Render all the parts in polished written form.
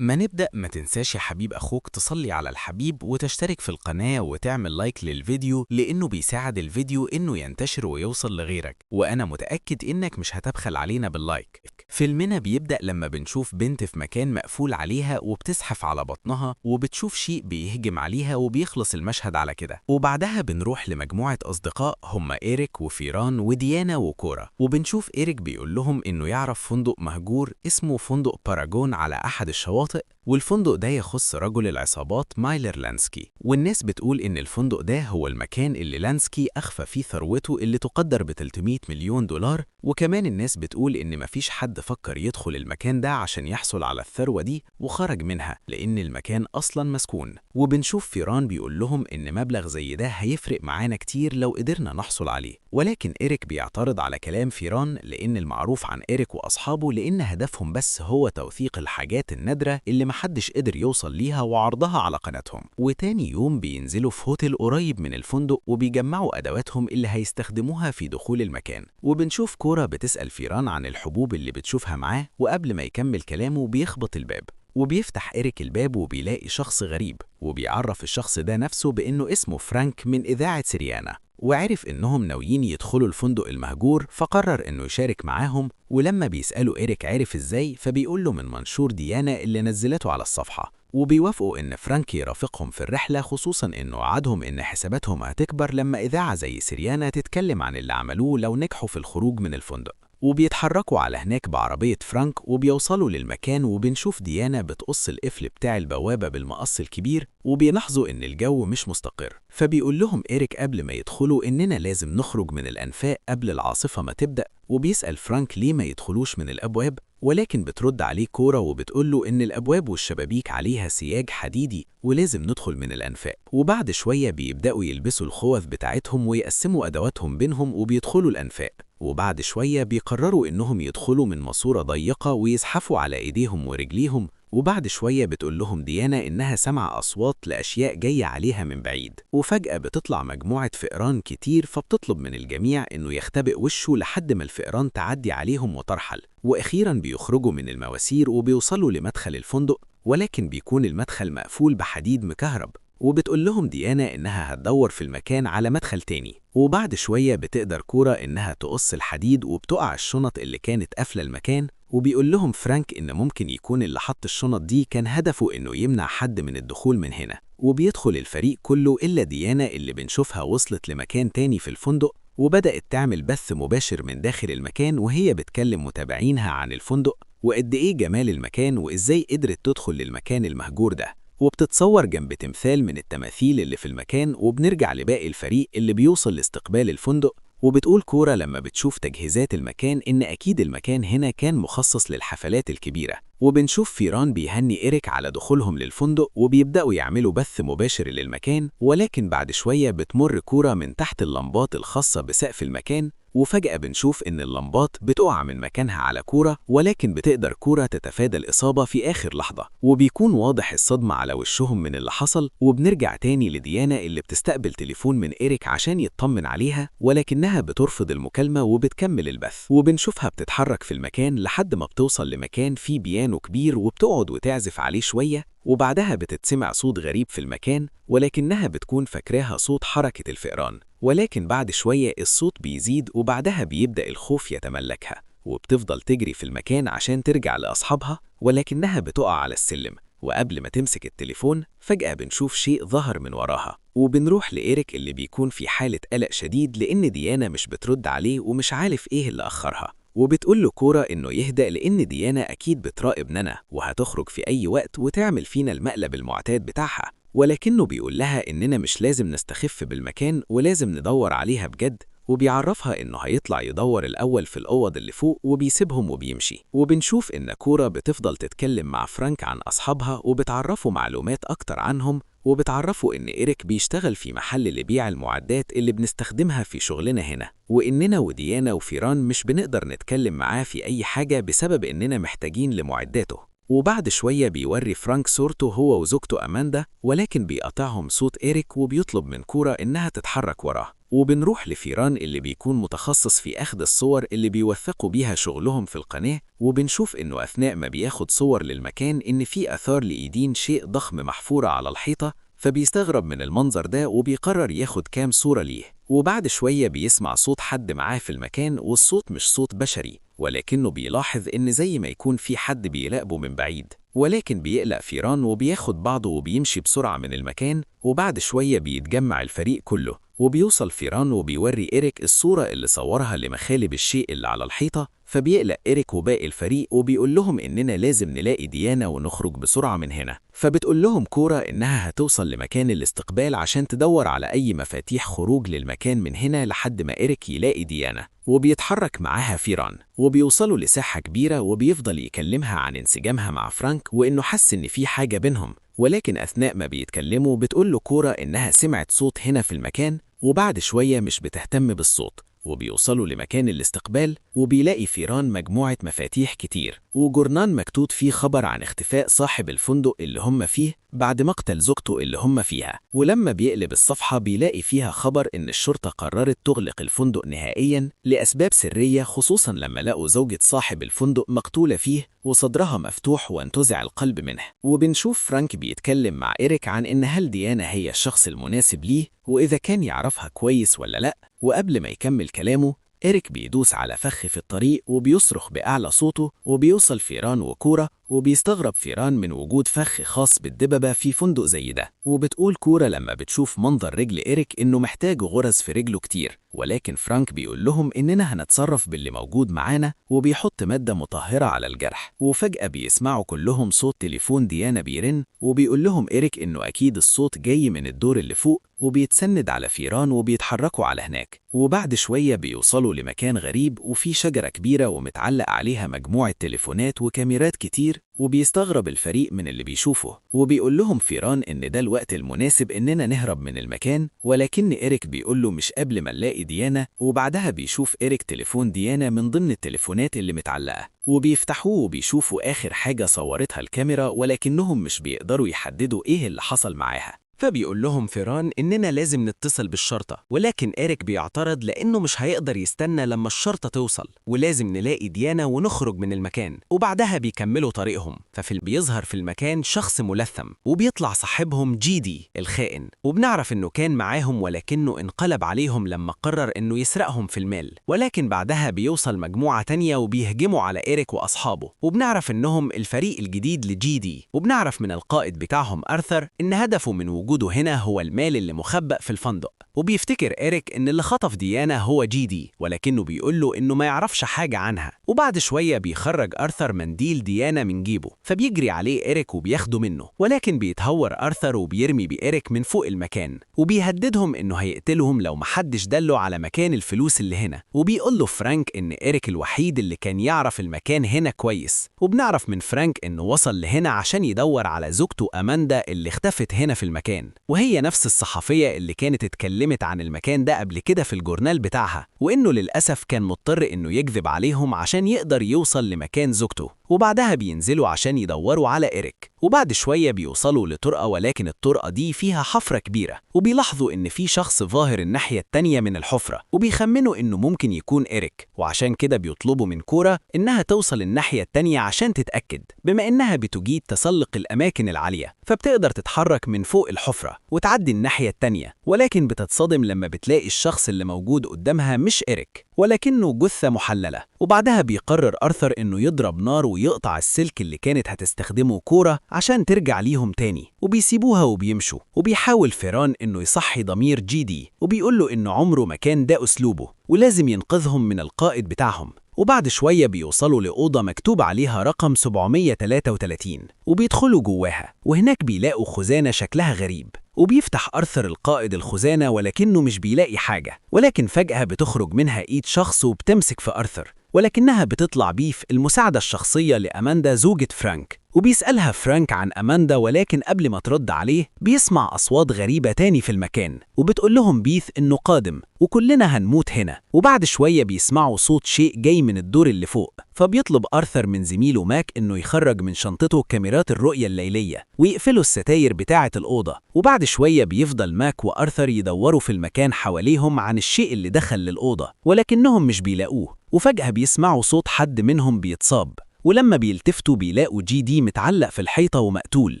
ما نبدأ ما تنساش يا حبيب أخوك تصلي على الحبيب وتشترك في القناة وتعمل لايك للفيديو لأنه بيساعد الفيديو إنه ينتشر ويوصل لغيرك، وأنا متأكد إنك مش هتبخل علينا باللايك. فيلمنا بيبدأ لما بنشوف بنت في مكان مقفول عليها وبتزحف على بطنها وبتشوف شيء بيهجم عليها وبيخلص المشهد على كده، وبعدها بنروح لمجموعة أصدقاء هم إيريك وفيران وديانا وكورا، وبنشوف إيريك بيقول لهم إنه يعرف فندق مهجور اسمه فندق باراجون على أحد الشواطئ، والفندق ده يخص رجل العصابات مايلر لانسكي، والناس بتقول إن الفندق ده هو المكان اللي لانسكي أخفى فيه ثروته اللي تقدر ب 300 مليون دولار، وكمان الناس بتقول إن مفيش حد فكر يدخل المكان ده عشان يحصل على الثروة دي وخرج منها لأن المكان أصلاً مسكون. وبنشوف فيران بيقول لهم إن مبلغ زي ده هيفرق معانا كتير لو قدرنا نحصل عليه، ولكن إيريك بيعترض على كلام فيران لأن المعروف عن إيريك وأصحابه لأن هدفهم بس هو توثيق الحاجات النادرة اللي محدش قدر يوصل ليها وعرضها على قناتهم. وتاني يوم بينزلوا في هوتيل قريب من الفندق وبيجمعوا أدواتهم اللي هيستخدموها في دخول المكان، وبنشوف كورا بتسأل فيران عن الحبوب اللي بتشوفها معاه، وقبل ما يكمل كلامه بيخبط الباب، وبيفتح إيريك الباب وبيلاقي شخص غريب، وبيعرف الشخص ده نفسه بإنه اسمه فرانك من إذاعة سيريانا، وعرف إنهم ناويين يدخلوا الفندق المهجور فقرر إنه يشارك معاهم. ولما بيسألوا إيريك عرف إزاي فبيقول له من منشور ديانا اللي نزلته على الصفحة، وبيوافقوا إن فرانك يرافقهم في الرحلة، خصوصاً إنه وعدهم إن حساباتهم هتكبر لما إذاعة زي سيريانا تتكلم عن اللي عملوه لو نجحوا في الخروج من الفندق. وبيتحركوا على هناك بعربية فرانك وبيوصلوا للمكان، وبنشوف ديانا بتقص القفل بتاع البوابة بالمقص الكبير، وبيلاحظوا إن الجو مش مستقر، فبيقول لهم إيريك قبل ما يدخلوا إننا لازم نخرج من الأنفاق قبل العاصفة ما تبدأ، وبيسأل فرانك ليه ما يدخلوش من الأبواب، ولكن بترد عليه كورا وبتقول له إن الأبواب والشبابيك عليها سياج حديدي ولازم ندخل من الأنفاق. وبعد شوية بيبدأوا يلبسوا الخوذ بتاعتهم ويقسموا أدواتهم بينهم وبيدخلوا الأنفاق، وبعد شوية بيقرروا إنهم يدخلوا من ماسورة ضيقة ويزحفوا على إيديهم ورجليهم. وبعد شوية بتقول لهم ديانا إنها سمع أصوات لأشياء جاية عليها من بعيد، وفجأة بتطلع مجموعة فئران كتير فبتطلب من الجميع إنه يختبئ وشه لحد ما الفئران تعدي عليهم وترحل، وأخيرا بيخرجوا من المواسير وبيوصلوا لمدخل الفندق، ولكن بيكون المدخل مقفول بحديد مكهرب، وبتقول لهم ديانا إنها هتدور في المكان على مدخل تاني. وبعد شوية بتقدر كورا إنها تقص الحديد وبتقع الشنط اللي كانت قافلة المكان، وبيقول لهم فرانك إن ممكن يكون اللي حط الشنط دي كان هدفه إنه يمنع حد من الدخول من هنا. وبيدخل الفريق كله إلا ديانا اللي بنشوفها وصلت لمكان تاني في الفندق وبدأت تعمل بث مباشر من داخل المكان وهي بتكلم متابعينها عن الفندق وقد إيه جمال المكان وإزاي قدرت تدخل للمكان المهجور ده، وبتتصور جنب تمثال من التماثيل اللي في المكان. وبنرجع لباقي الفريق اللي بيوصل لاستقبال الفندق، وبتقول كورا لما بتشوف تجهيزات المكان إن أكيد المكان هنا كان مخصص للحفلات الكبيرة. وبنشوف فيران بيهني إيريك على دخولهم للفندق وبيبدأوا يعملوا بث مباشر للمكان، ولكن بعد شوية بتمر كورا من تحت اللمبات الخاصة بسقف المكان، وفجأة بنشوف إن اللمبات بتقع من مكانها على كورا، ولكن بتقدر كورا تتفادى الإصابة في آخر لحظة، وبيكون واضح الصدمة على وشهم من اللي حصل. وبنرجع تاني لديانا اللي بتستقبل تليفون من إيريك عشان يطمن عليها، ولكنها بترفض المكالمة وبتكمل البث. وبنشوفها بتتحرك في المكان لحد ما بتوصل لمكان فيه بيانو كبير وبتقعد وتعزف عليه شوية، وبعدها بتتسمع صوت غريب في المكان ولكنها بتكون فاكراها صوت حركة الفئران، ولكن بعد شوية الصوت بيزيد وبعدها بيبدأ الخوف يتملكها، وبتفضل تجري في المكان عشان ترجع لأصحابها ولكنها بتقع على السلم. وقبل ما تمسك التليفون فجأة بنشوف شيء ظهر من وراها، وبنروح لإيريك اللي بيكون في حالة قلق شديد لأن ديانا مش بترد عليه ومش عارف إيه اللي أخرها، وبتقول له كورا إنه يهدأ لأن ديانا أكيد بتراقب نانا وهتخرج في أي وقت وتعمل فينا المقلب المعتاد بتاعها، ولكنه بيقول لها إننا مش لازم نستخف بالمكان ولازم ندور عليها بجد، وبيعرفها إنه هيطلع يدور الأول في الأوض اللي فوق وبيسيبهم وبيمشي. وبنشوف إن كورا بتفضل تتكلم مع فرانك عن أصحابها وبتعرفه معلومات أكتر عنهم، وبتعرفه إن إيريك بيشتغل في محل لبيع المعدات اللي بنستخدمها في شغلنا هنا، وإننا وديانا وفيران مش بنقدر نتكلم معاه في أي حاجة بسبب إننا محتاجين لمعداته. وبعد شوية بيوري فرانك صورته هو وزوجته أماندا، ولكن بيقطعهم صوت إيريك وبيطلب من كورا إنها تتحرك وراه، وبنروح لفيران اللي بيكون متخصص في أخذ الصور اللي بيوثقوا بيها شغلهم في القناة، وبنشوف إنه أثناء ما بياخد صور للمكان إن في آثار لإيدين شيء ضخم محفورة على الحيطة، فبيستغرب من المنظر ده وبيقرر ياخد كام صورة ليه. وبعد شوية بيسمع صوت حد معاه في المكان، والصوت مش صوت بشري، ولكنه بيلاحظ إن زي ما يكون في حد بيراقبه من بعيد. ولكن بيقلق فيران وبياخد بعضه وبيمشي بسرعة من المكان. وبعد شوية بيتجمع الفريق كله، وبيوصل فيران وبيوري إريك الصورة اللي صورها لمخالب الشيء اللي على الحيطة. فبيقلق إريك وباقي الفريق وبيقول لهم إننا لازم نلاقي ديانا ونخرج بسرعة من هنا. فبتقول لهم كورا إنها هتوصل لمكان الاستقبال عشان تدور على أي مفاتيح خروج للمكان من هنا لحد ما إريك يلاقي ديانا. وبيتحرك معاها فيران، وبيوصلوا لساحة كبيرة، وبيفضل يكلمها عن انسجامها مع فرانك وإنه حس إن في حاجة بينهم. ولكن أثناء ما بيتكلموا بتقول له كورا إنها سمعت صوت هنا في المكان، وبعد شوية مش بتهتم بالصوت. وبيوصلوا لمكان الاستقبال، وبيلاقي فيران مجموعة مفاتيح كتير وجورنان مكتوب فيه خبر عن اختفاء صاحب الفندق اللي هم فيه بعد مقتل زوجته اللي هم فيها. ولما بيقلب الصفحة بيلاقي فيها خبر إن الشرطة قررت تغلق الفندق نهائياً لأسباب سرية، خصوصاً لما لقوا زوجة صاحب الفندق مقتولة فيه وصدرها مفتوح وانتزع القلب منه. وبنشوف فرانك بيتكلم مع إريك عن إن هل ديانا هي الشخص المناسب ليه، وإذا كان يعرفها كويس ولا لأ. وقبل ما يكمل كلامه إريك بيدوس على فخ في الطريق وبيصرخ بأعلى صوته، وبيوصل فيران وكورا، وبيستغرب فيران من وجود فخ خاص بالدببة في فندق زي ده. وبتقول كورا لما بتشوف منظر رجل إريك إنه محتاج غرز في رجله كتير، ولكن فرانك بيقول لهم إننا هنتصرف باللي موجود معانا، وبيحط مادة مطهرة على الجرح. وفجأة بيسمعوا كلهم صوت تليفون ديانا بيرن، وبيقول لهم إريك إنه أكيد الصوت جاي من الدور اللي فوق، وبيتسند على فيران وبيتحركوا على هناك. وبعد شوية بيوصلوا لمكان غريب وفي شجرة كبيرة ومتعلق عليها مجموعة تليفونات وكاميرات كتير، وبيستغرب الفريق من اللي بيشوفه. وبيقول لهم فيران إن ده الوقت المناسب إننا نهرب من المكان، ولكن إريك بيقول له مش قبل ما نلاقي ديانا. وبعدها بيشوف إريك تليفون ديانا من ضمن التليفونات اللي متعلقة، وبيفتحوه وبيشوفوا آخر حاجة صورتها الكاميرا، ولكنهم مش بيقدروا يحددوا إيه اللي حصل معاها. فبيقول لهم فيران إننا لازم نتصل بالشرطة، ولكن إريك بيعترض لأنه مش هيقدر يستنى لما الشرطة توصل، ولازم نلاقي ديانا ونخرج من المكان. وبعدها بيكملوا طريقهم. بيظهر في المكان شخص ملثم، وبيطلع صاحبهم جيدي الخائن، وبنعرف إنه كان معاهم ولكنه انقلب عليهم لما قرر إنه يسرقهم في المال. ولكن بعدها بيوصل مجموعة تانية وبيهجموا على إريك وأصحابه، وبنعرف إنهم الفريق الجديد لجيدي. وبنعرف من القائد بتاعهم أرثر إن هدفه من وجوده هنا هو المال اللي مخبأ في الفندق. وبيفتكر إريك إن اللي خطف ديانا هو جيدي، ولكنه بيقول له إنه ما يعرفش حاجة عنها. وبعد شوية بيخرج أرثر منديل ديانا من جيبه، فبيجري عليه إريك وبياخده منه، ولكن بيتهور أرثر وبيرمي بإريك من فوق المكان، وبيهددهم إنه هيقتلهم لو محدش دله على مكان الفلوس اللي هنا. وبيقول له فرانك إن إريك الوحيد اللي كان يعرف المكان هنا كويس. وبنعرف من فرانك إنه وصل لهنا عشان يدور على زوجته أماندا اللي اختفت هنا في المكان، وهي نفس الصحفية اللي كانت اتكلمت عن المكان ده قبل كده في الجورنال بتاعها، وإنه للأسف كان مضطر إنه يكذب عليهم عشان يقدر يوصل لمكان زوجته. وبعدها بينزلوا عشان يدوروا على إريك. وبعد شوية بيوصلوا لطرقة، ولكن الطرقة دي فيها حفرة كبيرة، وبيلاحظوا إن في شخص ظاهر الناحية التانية من الحفرة، وبيخمنوا إنه ممكن يكون إريك. وعشان كده بيطلبوا من كورا إنها توصل الناحية التانية عشان تتأكد، بما إنها بتجيد تسلق الأماكن العالية، فبتقدر تتحرك من فوق الحفرة وتعدي الناحية التانية. ولكن بتتصدم لما بتلاقي الشخص اللي موجود قدامها مش إريك، ولكنه جثة محللة. وبعدها بيقرر أرثر إنه يضرب نار ويقطع السلك اللي كانت هتستخدمه كورا عشان ترجع ليهم تاني، وبيسيبوها وبيمشوا. وبيحاول فيران إنه يصحي ضمير جيدي، وبيقول له إنه عمره ما كان ده أسلوبه، ولازم ينقذهم من القائد بتاعهم. وبعد شوية بيوصلوا لأوضة مكتوب عليها رقم 733، وبيدخلوا جواها، وهناك بيلاقوا خزانة شكلها غريب. وبيفتح أرثر القائد الخزانة ولكنه مش بيلاقي حاجة، ولكن فجأة بتخرج منها إيد شخص وبتمسك في أرثر، ولكنها بتطلع بيه المساعدة الشخصية لأماندا زوجة فرانك. وبيسألها فرانك عن أماندا، ولكن قبل ما ترد عليه بيسمع أصوات غريبة تاني في المكان، وبتقول لهم بيث إنه قادم وكلنا هنموت هنا. وبعد شوية بيسمعوا صوت شيء جاي من الدور اللي فوق، فبيطلب آرثر من زميله ماك إنه يخرج من شنطته كاميرات الرؤية الليلية ويقفلوا الستاير بتاعة الأوضة. وبعد شوية بيفضل ماك وآرثر يدوروا في المكان حواليهم عن الشيء اللي دخل للأوضة، ولكنهم مش بيلاقوه. وفجأة بيسمعوا صوت حد منهم بيتصاب، ولما بيلتفتوا بيلاقوا جي دي متعلق في الحيطة ومقتول.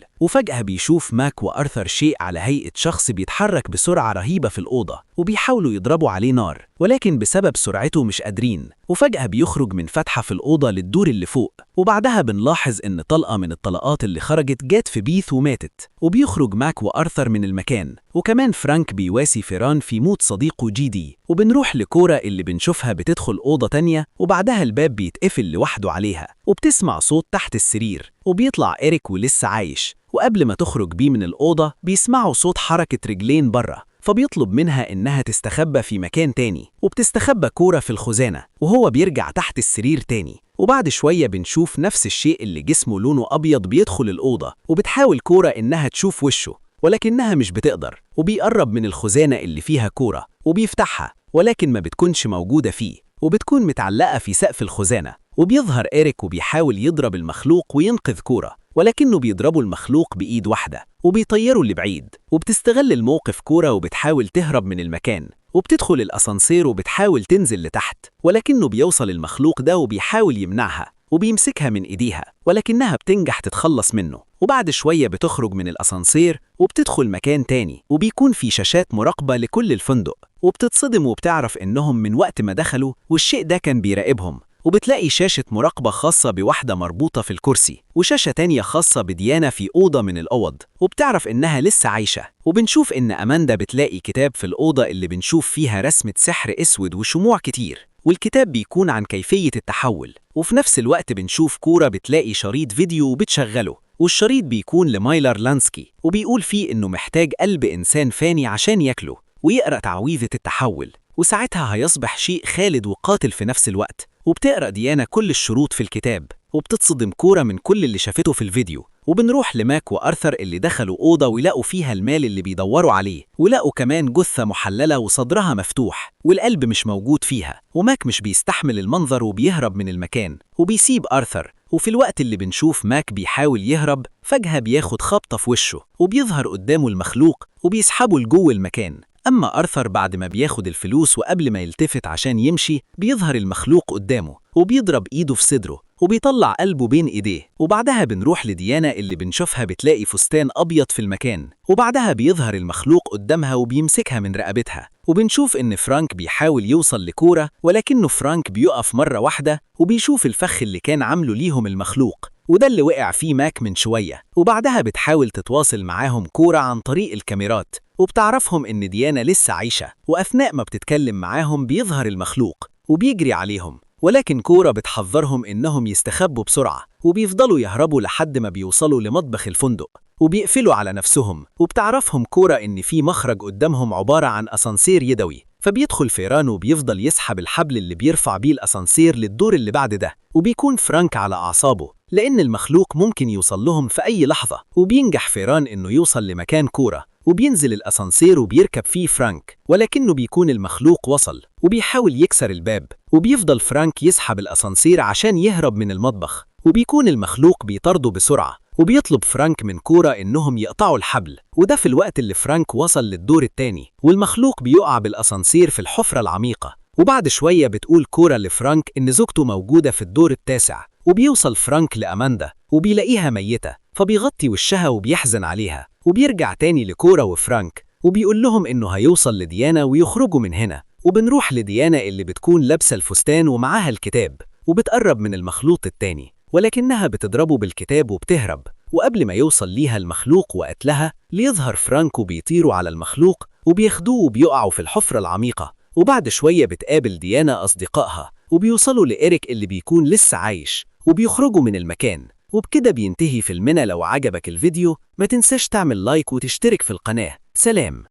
وفجأة بيشوف ماك وآرثر شيء على هيئة شخص بيتحرك بسرعة رهيبة في الأوضة، وبيحاولوا يضربوا عليه نار، ولكن بسبب سرعته مش قادرين. وفجأة بيخرج من فتحة في الأوضة للدور اللي فوق، وبعدها بنلاحظ إن طلقة من الطلقات اللي خرجت جات في بيث وماتت. وبيخرج ماك وآرثر من المكان، وكمان فرانك بيواسي فيران في موت صديقه جي دي. وبنروح لكورا اللي بنشوفها بتدخل أوضة تانية، وبعدها الباب بيتقفل لوحده عليها، وبتسمع صوت تحت السرير، وبيطلع إريك ولسه عايش. وقبل ما تخرج بيه من الأوضة بيسمعوا صوت حركة رجلين بره، فبيطلب منها إنها تستخبى في مكان تاني. وبتستخبى كورا في الخزانة، وهو بيرجع تحت السرير تاني. وبعد شوية بنشوف نفس الشيء اللي جسمه لونه أبيض بيدخل الأوضة، وبتحاول كورا إنها تشوف وشه ولكنها مش بتقدر. وبيقرب من الخزانة اللي فيها كورا وبيفتحها، ولكن ما بتكونش موجودة فيه، وبتكون متعلقة في سقف الخزانة. وبيظهر إريك وبيحاول يضرب المخلوق وينقذ كورا، ولكنه بيضربوا المخلوق بإيد واحدة وبيطيروا لبعيد. وبتستغل الموقف كورا وبتحاول تهرب من المكان، وبتدخل الأسانسير وبتحاول تنزل لتحت، ولكنه بيوصل المخلوق ده وبيحاول يمنعها وبيمسكها من إيديها، ولكنها بتنجح تتخلص منه. وبعد شوية بتخرج من الأسانسير وبتدخل مكان تاني، وبيكون في شاشات مراقبة لكل الفندق، وبتتصدم وبتعرف إنهم من وقت ما دخلوا والشيء ده كان بيراقبهم. وبتلاقي شاشة مراقبة خاصة بواحدة مربوطة في الكرسي، وشاشة تانية خاصة بديانا في أوضة من الأوض، وبتعرف إنها لسه عايشة. وبنشوف إن أماندا بتلاقي كتاب في الأوضة اللي بنشوف فيها رسمة سحر أسود وشموع كتير، والكتاب بيكون عن كيفية التحول. وفي نفس الوقت بنشوف كورا بتلاقي شريط فيديو وبتشغله، والشريط بيكون لمايلر لانسكي، وبيقول فيه إنه محتاج قلب إنسان فاني عشان ياكله ويقرأ تعويذة التحول، وساعتها هيصبح شيء خالد وقاتل في نفس الوقت. وبتقرأ ديانا كل الشروط في الكتاب، وبتتصدم كورا من كل اللي شافته في الفيديو. وبنروح لماك وآرثر اللي دخلوا أوضة ويلاقوا فيها المال اللي بيدوروا عليه، ولقوا كمان جثة محللة وصدرها مفتوح والقلب مش موجود فيها. وماك مش بيستحمل المنظر وبيهرب من المكان وبيسيب آرثر. وفي الوقت اللي بنشوف ماك بيحاول يهرب، فجأة بياخد خبطة في وشه وبيظهر قدامه المخلوق وبيسحبه لجوه المكان. أما آرثر بعد ما بياخد الفلوس وقبل ما يلتفت عشان يمشي بيظهر المخلوق قدامه وبيضرب إيده في صدره وبيطلع قلبه بين إيديه. وبعدها بنروح لديانا اللي بنشوفها بتلاقي فستان أبيض في المكان، وبعدها بيظهر المخلوق قدامها وبيمسكها من رقبتها. وبنشوف إن فرانك بيحاول يوصل لكورا، ولكنه فرانك بيقف مرة واحدة وبيشوف الفخ اللي كان عامله ليهم المخلوق، وده اللي وقع فيه ماك من شوية. وبعدها بتحاول تتواصل معاهم كورا عن طريق الكاميرات، وبتعرفهم إن ديانا لسه عايشة. وأثناء ما بتتكلم معاهم بيظهر المخلوق وبيجري عليهم، ولكن كورا بتحذرهم إنهم يستخبوا بسرعة، وبيفضلوا يهربوا لحد ما بيوصلوا لمطبخ الفندق وبيقفلوا على نفسهم. وبتعرفهم كورا إن في مخرج قدامهم عبارة عن أسانسير يدوي، فبيدخل فيران وبيفضل يسحب الحبل اللي بيرفع بيه الأسانسير للدور اللي بعد ده. وبيكون فرانك على أعصابه لأن المخلوق ممكن يوصل لهم في أي لحظة. وبينجح فيران إنه يوصل لمكان كورا وبينزل الأسانسير وبيركب فيه فرانك، ولكنه بيكون المخلوق وصل وبيحاول يكسر الباب. وبيفضل فرانك يسحب الأسانسير عشان يهرب من المطبخ، وبيكون المخلوق بيطارده بسرعة. وبيطلب فرانك من كورا إنهم يقطعوا الحبل، وده في الوقت اللي فرانك وصل للدور التاني والمخلوق بيقع بالأسانسير في الحفرة العميقة. وبعد شوية بتقول كورا لفرانك إن زوجته موجودة في الدور التاسع، وبيوصل فرانك لأماندا وبيلاقيها ميتة، فبيغطي وشها وبيحزن عليها. وبيرجع تاني لكورا وفرانك وبيقول لهم إنه هيوصل لديانا ويخرجوا من هنا. وبنروح لديانا اللي بتكون لابسة الفستان ومعاها الكتاب، وبتقرب من المخلوق التاني ولكنها بتضربه بالكتاب وبتهرب. وقبل ما يوصل ليها المخلوق وقتلها ليظهر فرانك وبيطيروا على المخلوق وبياخدوه وبيقعوا في الحفرة العميقة. وبعد شوية بتقابل ديانا أصدقائها وبيوصلوا لإيريك اللي بيكون لسه عايش وبيخرجوا من المكان. وبكده بينتهي فيلمنا. لو عجبك الفيديو ما تنساش تعمل لايك وتشترك في القناة. سلام.